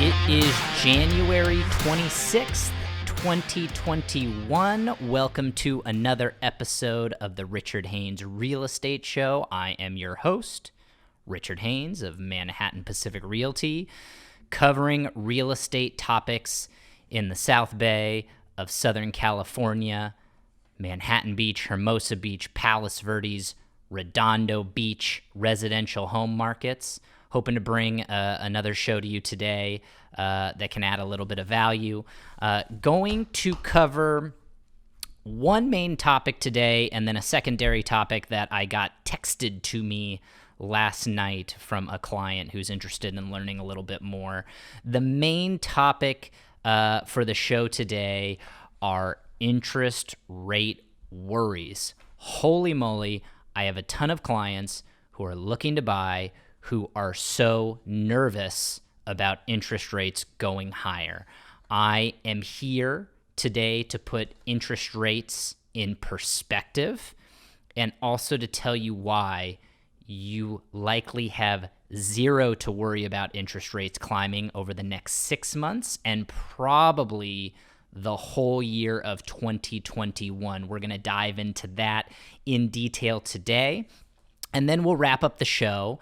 It is January 26th, 2021. Welcome to another episode of the Richard Haynes Real Estate Show. I am your host, Richard Haynes of Manhattan Pacific Realty, covering real estate topics in the South Bay of Southern California, Manhattan Beach, Hermosa Beach, Palos Verdes, Redondo Beach residential home markets. Hoping to bring another show to you today that can add a little bit of value. Going to cover one main topic today and then a secondary topic that I got texted to me last night from a client who's interested in learning a little bit more. The main topic for the show today are interest rate worries. Holy moly, I have a ton of clients who are looking to buy who are so nervous about interest rates going higher. I am here today to put interest rates in perspective and also to tell you why you likely have zero to worry about interest rates climbing over the next 6 months and probably the whole year of 2021. We're going to dive into that in detail today, and then we'll wrap up the show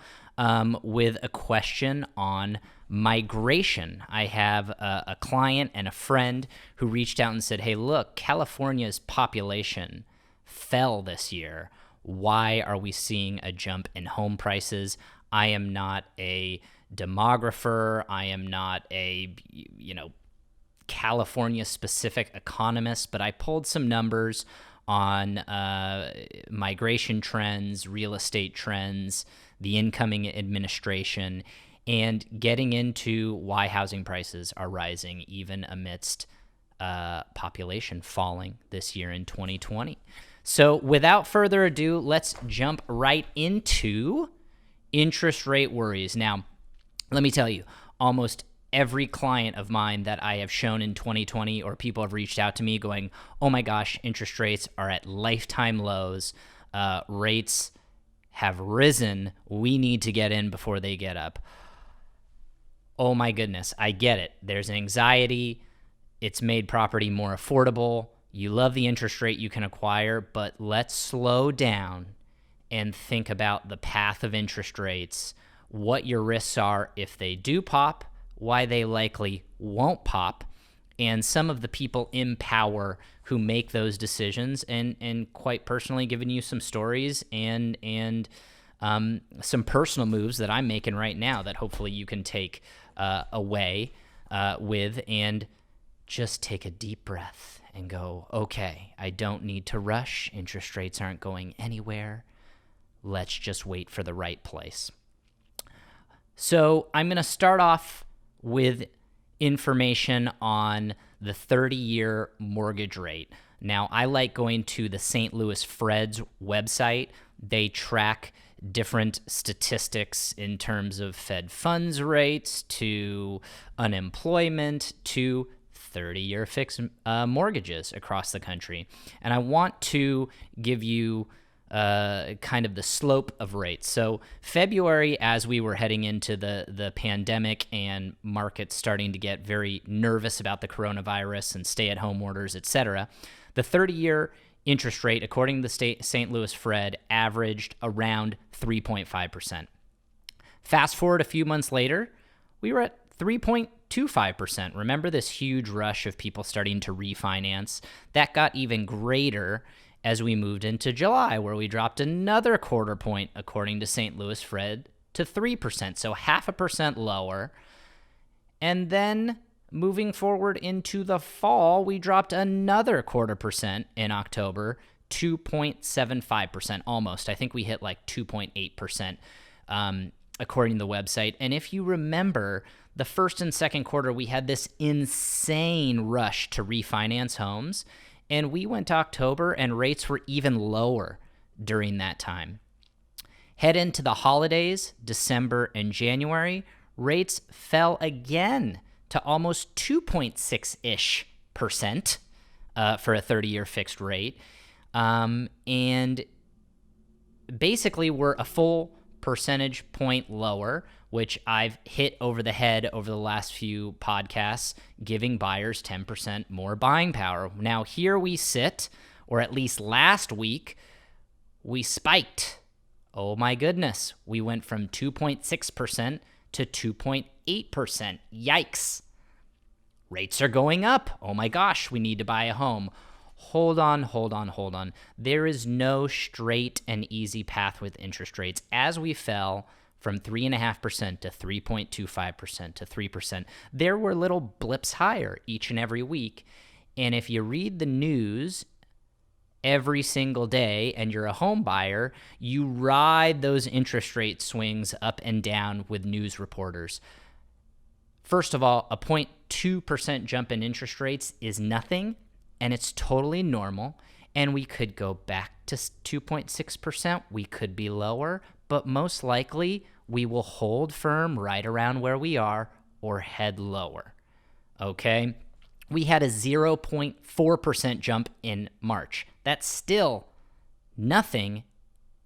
with a question on migration. I have a client and a friend who reached out and said, hey, look, California's population fell this year. Why are we seeing a jump in home prices? I am not a demographer. I am not a, California-specific economist, but I pulled some numbers on migration trends, real estate trends, the incoming administration, and getting into why housing prices are rising even amidst population falling this year in 2020. So without further ado, let's jump right into interest rate worries. Now, let me tell you, almost every client of mine that I have shown in 2020 or people have reached out to me going, oh my gosh, interest rates are at lifetime lows. Rates have risen. We need to get in before they get up. Oh my goodness, I get it. There's anxiety. It's made property more affordable. You love the interest rate you can acquire, but let's slow down and think about the path of interest rates, what your risks are if they do pop, why they likely won't pop, and some of the people in power who make those decisions, and quite personally giving you some stories and some personal moves that I'm making right now that hopefully you can take away with and just take a deep breath and go, okay, I don't need to rush. Interest rates aren't going anywhere. Let's just wait for the right place. So I'm going to start off with information on the 30-year mortgage rate. Now, I like going to the St. Louis Fred's website. They track different statistics in terms of Fed funds rates to unemployment to 30-year fixed mortgages across the country. And I want to give you kind of the slope of rates. So February, as we were heading into the pandemic and markets starting to get very nervous about the coronavirus and stay-at-home orders, et cetera, the 30-year interest rate, according to the St. Louis Fred, averaged around 3.5%. Fast forward a few months later, we were at 3.25%. Remember this huge rush of people starting to refinance? That got even greater as we moved into July, where we dropped another quarter point, according to St. Louis Fred, to 3%, so 0.5% lower. And then moving forward into the fall, we dropped another 0.25% in October, 2.75%, almost. I think we hit like 2.8%, according to the website. And if you remember, the first and second quarter, we had this insane rush to refinance homes. And we went to October and rates were even lower during that time. Head into the holidays, December and January, rates fell again to almost 2.6-ish% for a 30-year fixed rate. And basically we're a full percentage point lower, which I've hit over the head over the last few podcasts, giving buyers 10% more buying power. Now here we sit, or at least last week, we spiked. Oh my goodness. We went from 2.6% to 2.8%. Yikes. Rates are going up. Oh my gosh, we need to buy a home. Hold on. There is no straight and easy path with interest rates. As we fell from 3.5% to 3.25% to 3%, there were little blips higher each and every week. And if you read the news every single day and you're a home buyer, you ride those interest rate swings up and down with news reporters. First of all, a 0.2% jump in interest rates is nothing, and it's totally normal, and we could go back to 2.6%. We could be lower, but most likely we will hold firm right around where we are or head lower, okay? We had a 0.4% jump in March. That's still nothing.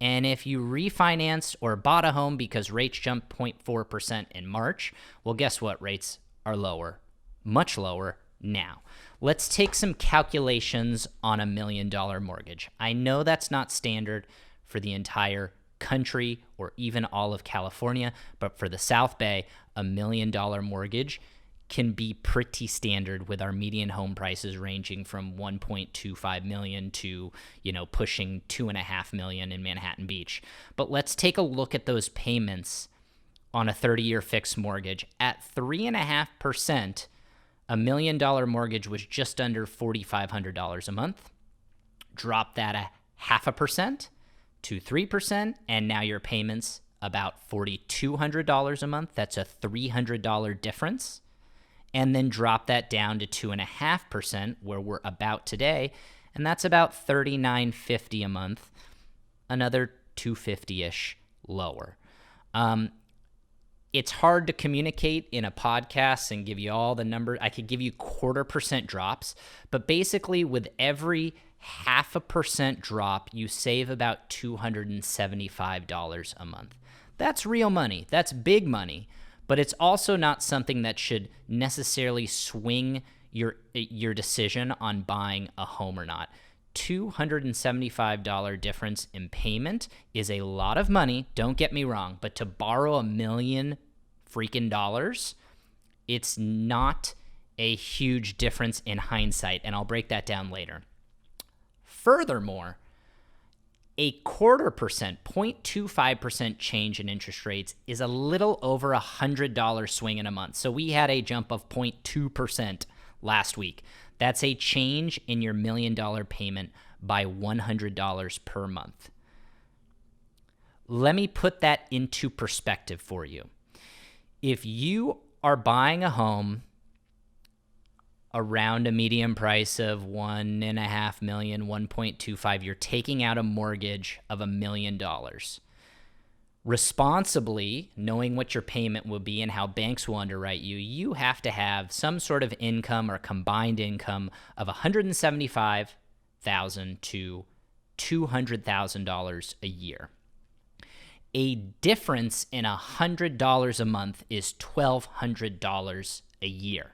And if you refinanced or bought a home because rates jumped 0.4% in March, well, guess what? Rates are lower, much lower now. Let's take some calculations on $1 million mortgage. I know that's not standard for the entire country or even all of California, but for the South Bay, $1 million mortgage can be pretty standard with our median home prices ranging from 1.25 million to, pushing 2.5 million in Manhattan Beach. But let's take a look at those payments on a 30-year fixed mortgage. At 3.5%, $1 million mortgage was just under $4,500 a month. Drop that a 0.5% to 3%, and now your payments about $4,200 a month. That's a $300 difference. And then drop that down to 2.5%, where we're about today, and that's about $3,950 a month, another $250-ish lower. It's hard to communicate in a podcast and give you all the numbers. I could give you 0.25% drops, but basically with every 0.5% drop, you save about $275 a month. That's real money. That's big money. But it's also not something that should necessarily swing your decision on buying a home or not. $275 difference in payment is a lot of money, don't get me wrong, but to borrow $1 million freaking dollars, it's not a huge difference in hindsight, and I'll break that down later. Furthermore, a 0.25%, 0.25% change in interest rates is a little over $100 swing in a month. So we had a jump of 0.2% last week. That's a change in your $1 million payment by $100 per month. Let me put that into perspective for you. If you are buying a home around a median price of $1.5 million, 1.25, you're taking out a mortgage of $1 million. Responsibly, knowing what your payment will be and how banks will underwrite you, you have to have some sort of income or combined income of $175,000 to $200,000 a year. A difference in $100 a month is $1,200 a year.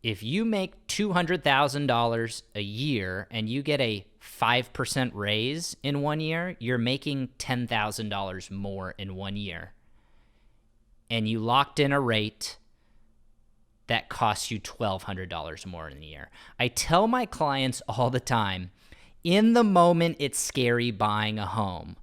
If you make $200,000 a year and you get a 5% raise in 1 year, you're making $10,000 more in 1 year. And you locked in a rate that costs you $1,200 more in a year. I tell my clients all the time, in the moment, it's scary buying a home.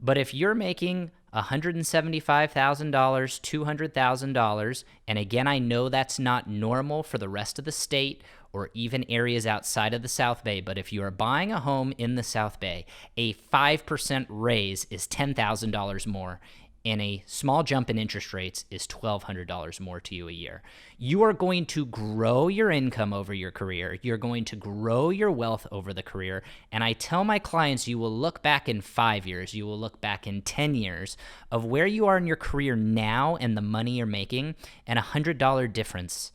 But if you're making $175,000, $200,000, and again, I know that's not normal for the rest of the state or even areas outside of the South Bay, but if you are buying a home in the South Bay, a 5% raise is $10,000 more, and a small jump in interest rates is $1,200 more to you a year. You are going to grow your income over your career. You're going to grow your wealth over the career. And I tell my clients, you will look back in 5 years, you will look back in 10 years of where you are in your career now and the money you're making, and $100 difference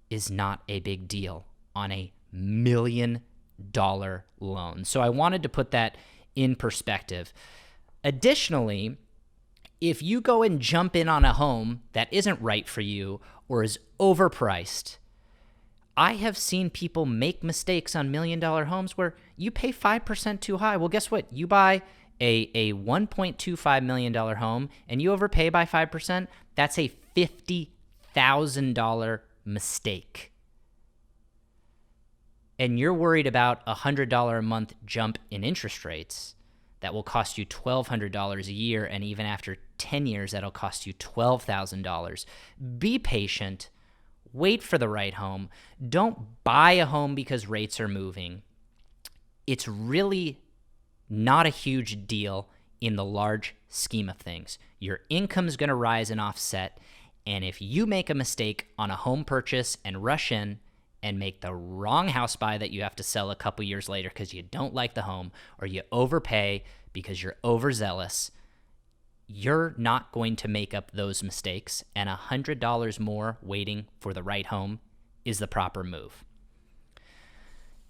is not a big deal on a $1 million loan. So I wanted to put that in perspective. Additionally, if you go and jump in on a home that isn't right for you or is overpriced, I have seen people make mistakes on $1 million homes where you pay 5% too high. Well, guess what? You buy a $1.25 million home and you overpay by 5%, that's a $50,000 mistake. And you're worried about a $100 a month jump in interest rates that will cost you $1,200 a year, and even after 10 years, that'll cost you $12,000. Be patient. Wait for the right home. Don't buy a home because rates are moving. It's really not a huge deal in the large scheme of things. Your income's going to rise and offset, and if you make a mistake on a home purchase and rush in and make the wrong house buy that you have to sell a couple years later because you don't like the home, or you overpay because you're overzealous, you're not going to make up those mistakes, and $100 more waiting for the right home is the proper move.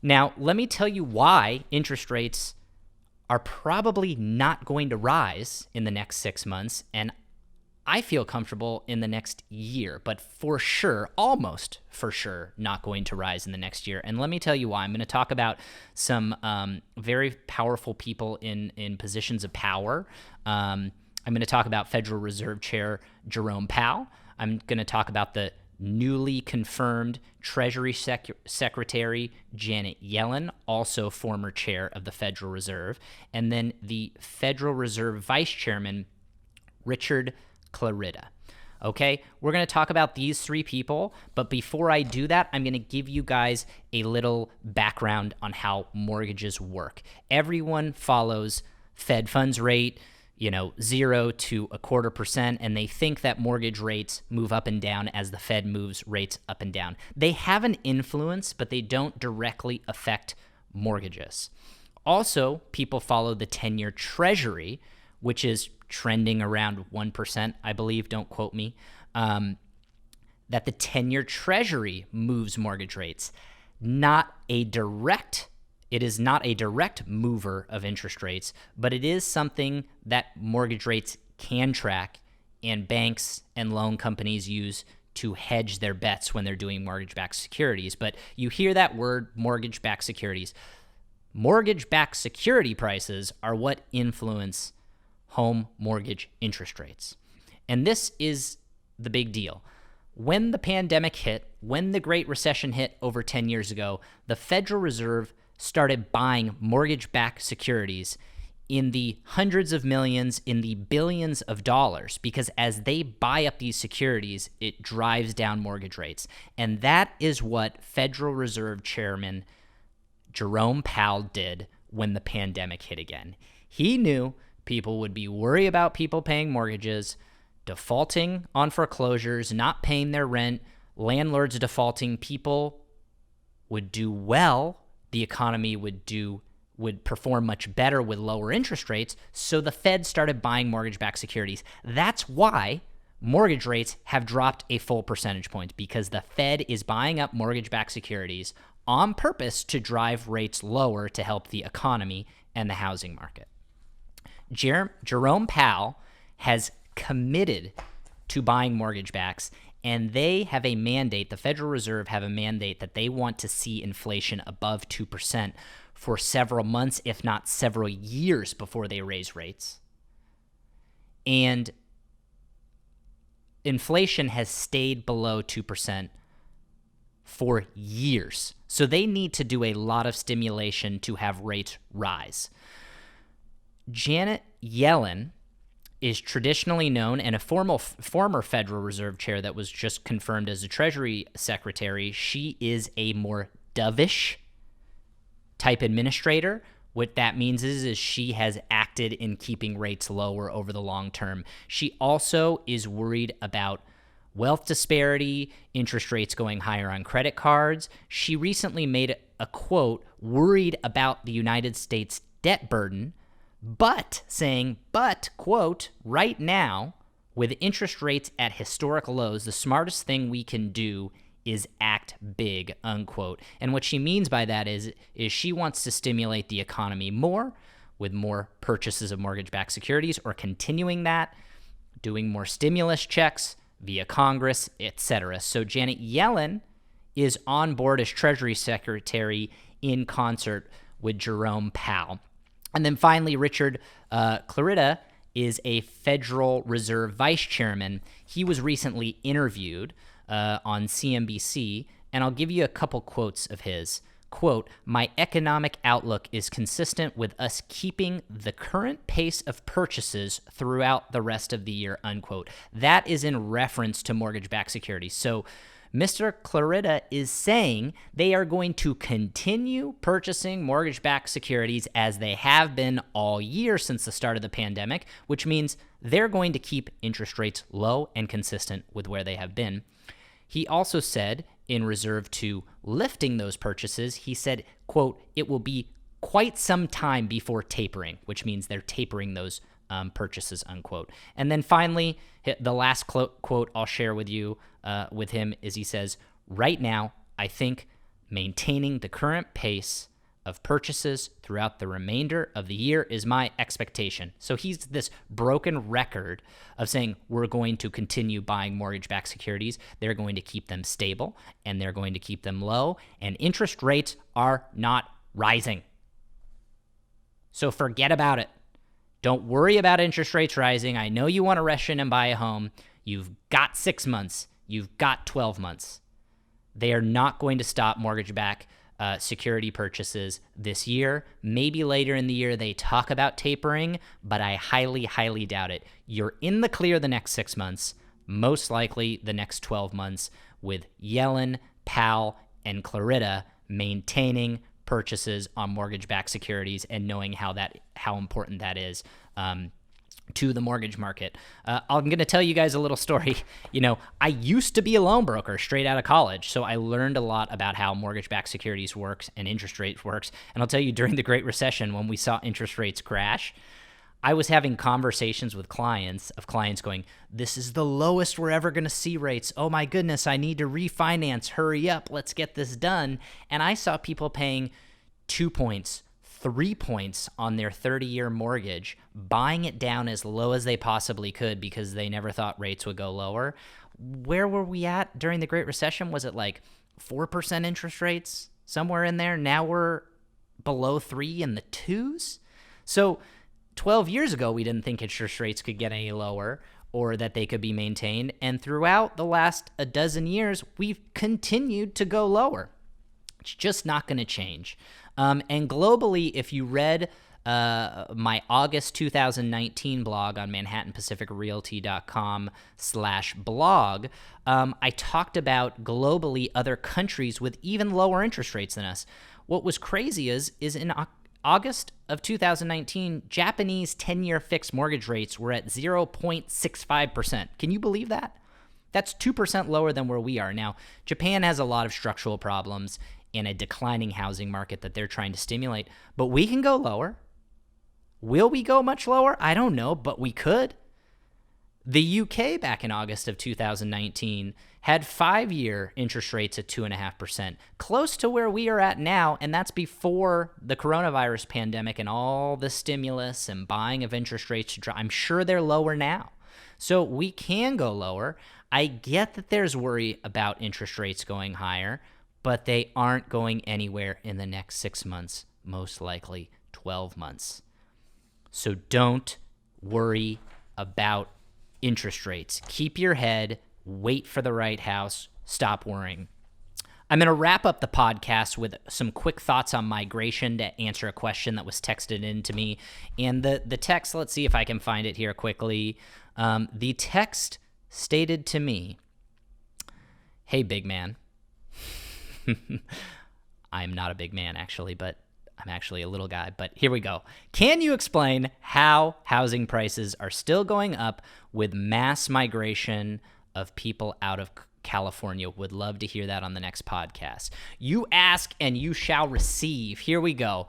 Now, let me tell you why interest rates are probably not going to rise in the next 6 months, and I feel comfortable in the next year, but for sure, almost for sure, not going to rise in the next year. And let me tell you why. I'm going to talk about some very powerful people in positions of power. I'm going to talk about Federal Reserve Chair Jerome Powell. I'm going to talk about the newly confirmed Treasury Secretary Janet Yellen, also former chair of the Federal Reserve, and then the Federal Reserve Vice Chairman Richard Clarida. Okay, we're going to talk about these three people, but before I do that, I'm going to give you guys a little background on how mortgages work. Everyone follows Fed funds rate, 0 to 0.25%, and they think that mortgage rates move up and down as the Fed moves rates up and down. They have an influence, but they don't directly affect mortgages. Also, people follow the 10-year Treasury, which is trending around 1%, I believe, don't quote me, that the 10-year Treasury moves mortgage rates. It is not a direct mover of interest rates, but it is something that mortgage rates can track, and banks and loan companies use to hedge their bets when they're doing mortgage-backed securities. But you hear that word, mortgage-backed securities. Mortgage-backed security prices are what influence home mortgage interest rates. And this is the big deal. When the pandemic hit, when the Great Recession hit over 10 years ago, the Federal Reserve started buying mortgage-backed securities in the hundreds of millions, in the billions of dollars, because as they buy up these securities, it drives down mortgage rates. And that is what Federal Reserve Chairman Jerome Powell did when the pandemic hit again. He knew people would be worried about people paying mortgages, defaulting on foreclosures, not paying their rent, landlords defaulting. People would do well. The economy would perform much better with lower interest rates. So the Fed started buying mortgage-backed securities. That's why mortgage rates have dropped a full percentage point, because the Fed is buying up mortgage-backed securities on purpose to drive rates lower to help the economy and the housing market. Jerome Powell has committed to buying mortgage backs, and they have a mandate, the Federal Reserve have a mandate that they want to see inflation above 2% for several months, if not several years, before they raise rates. And inflation has stayed below 2% for years. So they need to do a lot of stimulation to have rates rise. Janet Yellen is traditionally known, and a former Federal Reserve chair that was just confirmed as a Treasury Secretary. She is a more dovish type administrator. What that means is she has acted in keeping rates lower over the long term. She also is worried about wealth disparity, interest rates going higher on credit cards. She recently made a quote, worried about the United States debt burden, but saying, quote, right now, with interest rates at historical lows, the smartest thing we can do is act big, unquote. And what she means by that is she wants to stimulate the economy more with more purchases of mortgage-backed securities or continuing that, doing more stimulus checks via Congress, etc. So Janet Yellen is on board as Treasury Secretary in concert with Jerome Powell. And then finally, Richard Clarida is a Federal Reserve Vice Chairman. He was recently interviewed on CNBC, and I'll give you a couple quotes of his. Quote, "My economic outlook is consistent with us keeping the current pace of purchases throughout the rest of the year," unquote. That is in reference to mortgage-backed securities. So Mr. Clarida is saying they are going to continue purchasing mortgage-backed securities as they have been all year since the start of the pandemic, which means they're going to keep interest rates low and consistent with where they have been. He also said, in reserve to lifting those purchases, he said, quote, "It will be quite some time before tapering," which means they're tapering those purchases, unquote. And then finally, the last quote I'll share with you with him is he says, "Right now, I think maintaining the current pace of purchases throughout the remainder of the year is my expectation." So he's this broken record of saying we're going to continue buying mortgage-backed securities. They're going to keep them stable, and they're going to keep them low, and interest rates are not rising. So forget about it. Don't worry about interest rates rising. I know you want to rush in and buy a home. You've got 6 months. You've got 12 months. They are not going to stop mortgage-backed security purchases this year. Maybe later in the year they talk about tapering, but I highly, highly doubt it. You're in the clear the next 6 months, most likely the next 12 months, with Yellen, Powell, and Clarida maintaining purchases on mortgage-backed securities and knowing how important that is to the mortgage market. I'm going to tell you guys a little story. I used to be a loan broker straight out of college, so I learned a lot about how mortgage-backed securities works and interest rates works. And I'll tell you, during the Great Recession, when we saw interest rates crash, I was having conversations with clients going, "This is the lowest we're ever going to see rates. Oh my goodness, I need to refinance. Hurry up, let's get this done." And I saw people paying 2 points, 3 points on their 30-year mortgage, buying it down as low as they possibly could because they never thought rates would go lower. Where were we at during the Great Recession? Was it like 4% interest rates? Somewhere in there. Now we're below 3 in the 2s. So 12 years ago, we didn't think interest rates could get any lower or that they could be maintained. And throughout the last a dozen years, we've continued to go lower. It's just not going to change. And globally, if you read my August 2019 blog on manhattanpacificrealty.com/blog, I talked about globally other countries with even lower interest rates than us. What was crazy is in August of 2019, Japanese 10-year fixed mortgage rates were at 0.65%. Can you believe that? That's 2% lower than where we are. Now, Japan has a lot of structural problems in a declining housing market that they're trying to stimulate, but we can go lower. Will we go much lower? I don't know, but we could. The UK back in August of 2019 had 5-year interest rates at 2.5%, close to where we are at now, and that's before the coronavirus pandemic and all the stimulus and buying of interest rates. I'm sure they're lower now. So we can go lower. I get that there's worry about interest rates going higher, but they aren't going anywhere in the next 6 months, most likely 12 months. So don't worry about interest rates. Keep your head, wait for the right house, stop worrying. I'm going to wrap up the podcast with some quick thoughts on migration to answer a question that was texted in to me. And the text, let's see if I can find it here quickly. The text stated to me, "Hey, big man." I'm not a big man, actually, but I'm actually a little guy. But here we go. "Can you explain how housing prices are still going up with mass migration of people out of California? Would love to hear that on the next podcast." You ask and you shall receive. Here we go.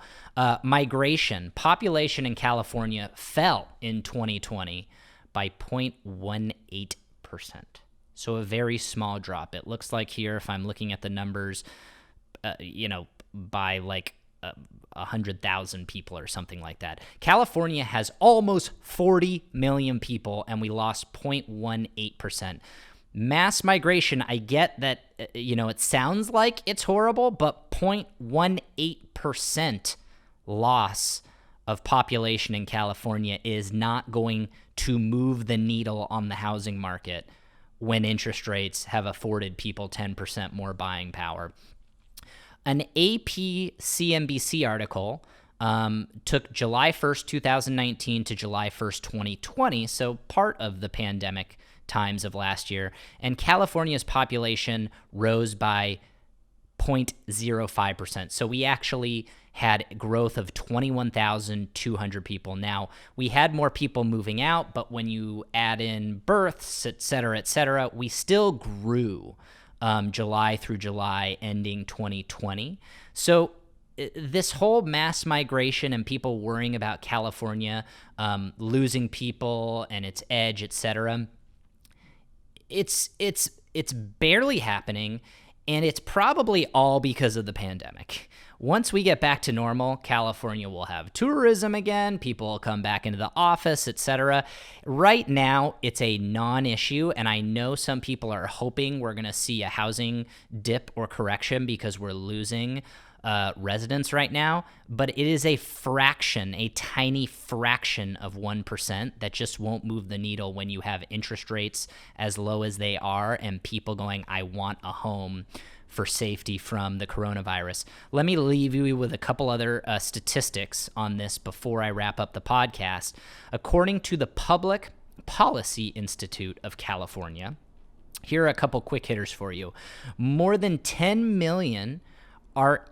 Migration. Population in California fell in 2020 by 0.18%. So a very small drop. It looks like here, if I'm looking at the numbers, by like 100,000 people or something like that. California has almost 40 million people, and we lost 0.18%. Mass migration, I get that, it sounds like it's horrible, but 0.18% loss of population in California is not going to move the needle on the housing market when interest rates have afforded people 10% more buying power. An AP CNBC article took July 1st, 2019 to July 1st, 2020, so part of the pandemic times of last year, and California's population rose by 0.05%. So we actually had growth of 21,200 people. Now, we had more people moving out, but when you add in births, et cetera, we still grew July through July, ending 2020. So this whole mass migration and people worrying about California losing people and its edge, et cetera, it's barely happening, and it's probably all because of the pandemic. Once we get back to normal, California will have tourism again, people will come back into the office, etc. Right now, it's a non-issue, and I know some people are hoping we're going to see a housing dip or correction because we're losing residents right now, but it is a tiny fraction of 1% that just won't move the needle when you have interest rates as low as they are and people going, I want a home for safety from the coronavirus. Let me leave you with a couple other statistics on this before I wrap up the podcast. According to the Public Policy Institute of California, here are a couple quick hitters for you. More than 10 million are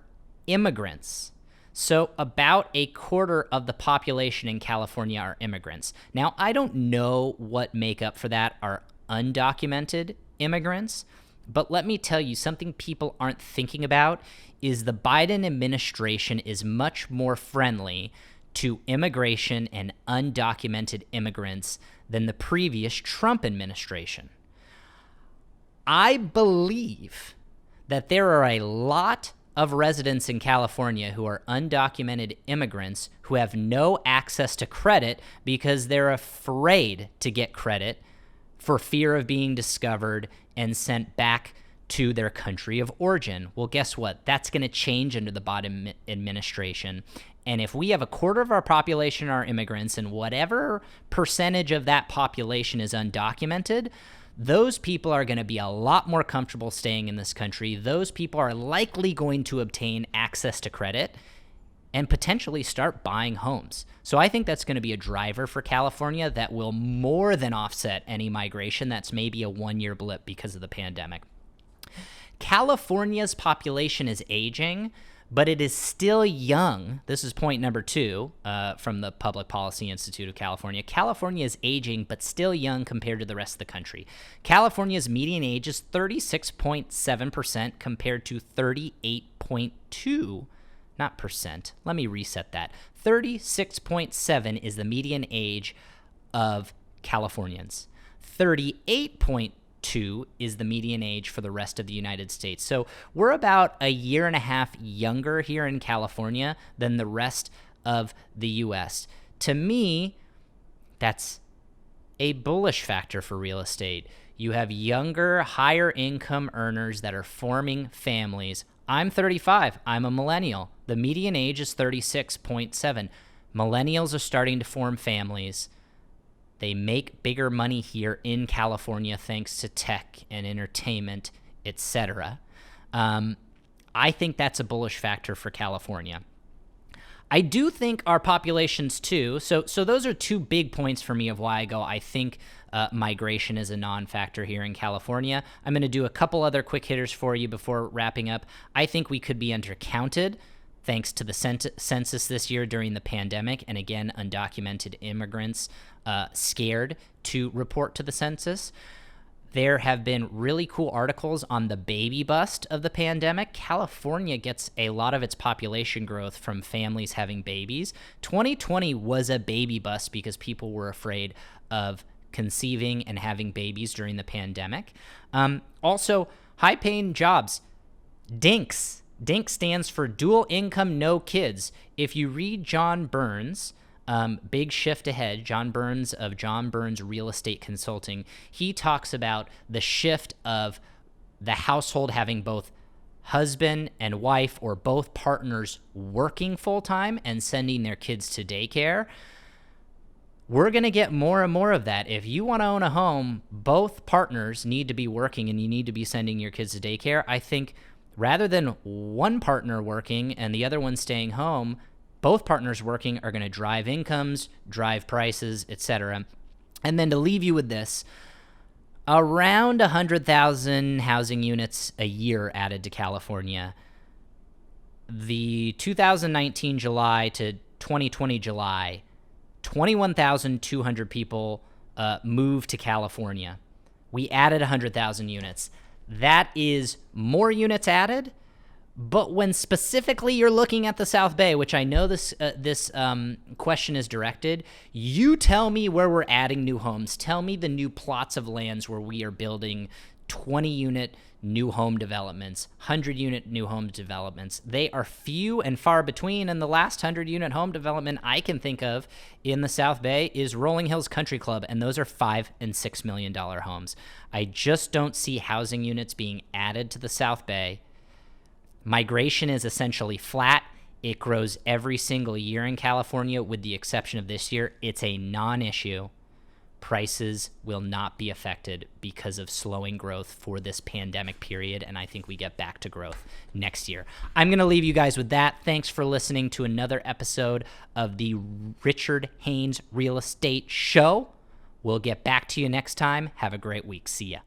immigrants. So about a quarter of the population in California are immigrants. Now, I don't know what make up for that are undocumented immigrants, but let me tell you, something people aren't thinking about is the Biden administration is much more friendly to immigration and undocumented immigrants than the previous Trump administration. I believe that there are a lot of residents in California who are undocumented immigrants who have no access to credit because they're afraid to get credit for fear of being discovered and sent back to their country of origin. Well, guess what? That's going to change under the Biden administration. And if we have a quarter of our population are immigrants and whatever percentage of that population is undocumented, those people are going to be a lot more comfortable staying in this country. Those people are likely going to obtain access to credit and potentially start buying homes. So I think that's going to be a driver for California that will more than offset any migration that's maybe a one-year blip because of the pandemic. California's population is aging, but it is still young. This is point number 2 from the Public Policy Institute of California. California is aging, but still young compared to the rest of the country. California's median age is 36.7% compared to 38.2%. Not percent. Let me reset that. 36.7 is the median age of Californians. 38.2 is the median age for the rest of the United States. So we're about a year and a half younger here in California than the rest of the U.S. To me, that's a bullish factor for real estate. You have younger, higher income earners that are forming families. I'm 35. I'm a millennial. The median age is 36.7. Millennials are starting to form families. They make bigger money here in California thanks to tech and entertainment, etc. I think that's a bullish factor for California. I do think our populations too. So those are 2 big points for me of why I think migration is a non-factor here in California. I'm going to do a couple other quick hitters for you before wrapping up. I think we could be undercounted thanks to the census this year during the pandemic, and again, undocumented immigrants scared to report to the census. There have been really cool articles on the baby bust of the pandemic. California gets a lot of its population growth from families having babies. 2020 was a baby bust because people were afraid of conceiving and having babies during the pandemic. Also, high-paying jobs. Dinks DINK stands for dual income, no kids. If you read John Burns, Big Shift Ahead, John Burns of John Burns Real Estate Consulting, he talks about the shift of the household having both husband and wife or both partners working full-time and sending their kids to daycare. We're going to get more and more of that. If you want to own a home, both partners need to be working and you need to be sending your kids to daycare. I think rather than one partner working and the other one staying home, both partners working are going to drive incomes, drive prices, etc. And then to leave you with this, around 100,000 housing units a year added to California. The 2019 July to 2020 July, 21,200 people moved to California. We added 100,000 units. That is more units added, but when specifically you're looking at the South Bay, which I know this question is directed, you tell me where we're adding new homes. Tell me the new plots of lands where we are building 20-unit new home developments, 100-unit new home developments. They are few and far between, and the last 100-unit home development I can think of in the South Bay is Rolling Hills Country Club, and those are $5 and $6 million homes. I just don't see housing units being added to the South Bay. Migration is essentially flat. It grows every single year in California, with the exception of this year. It's a non-issue. Prices will not be affected because of slowing growth for this pandemic period, and I think we get back to growth next year. I'm going to leave you guys with that. Thanks for listening to another episode of the Richard Haynes Real Estate Show. We'll get back to you next time. Have a great week. See ya.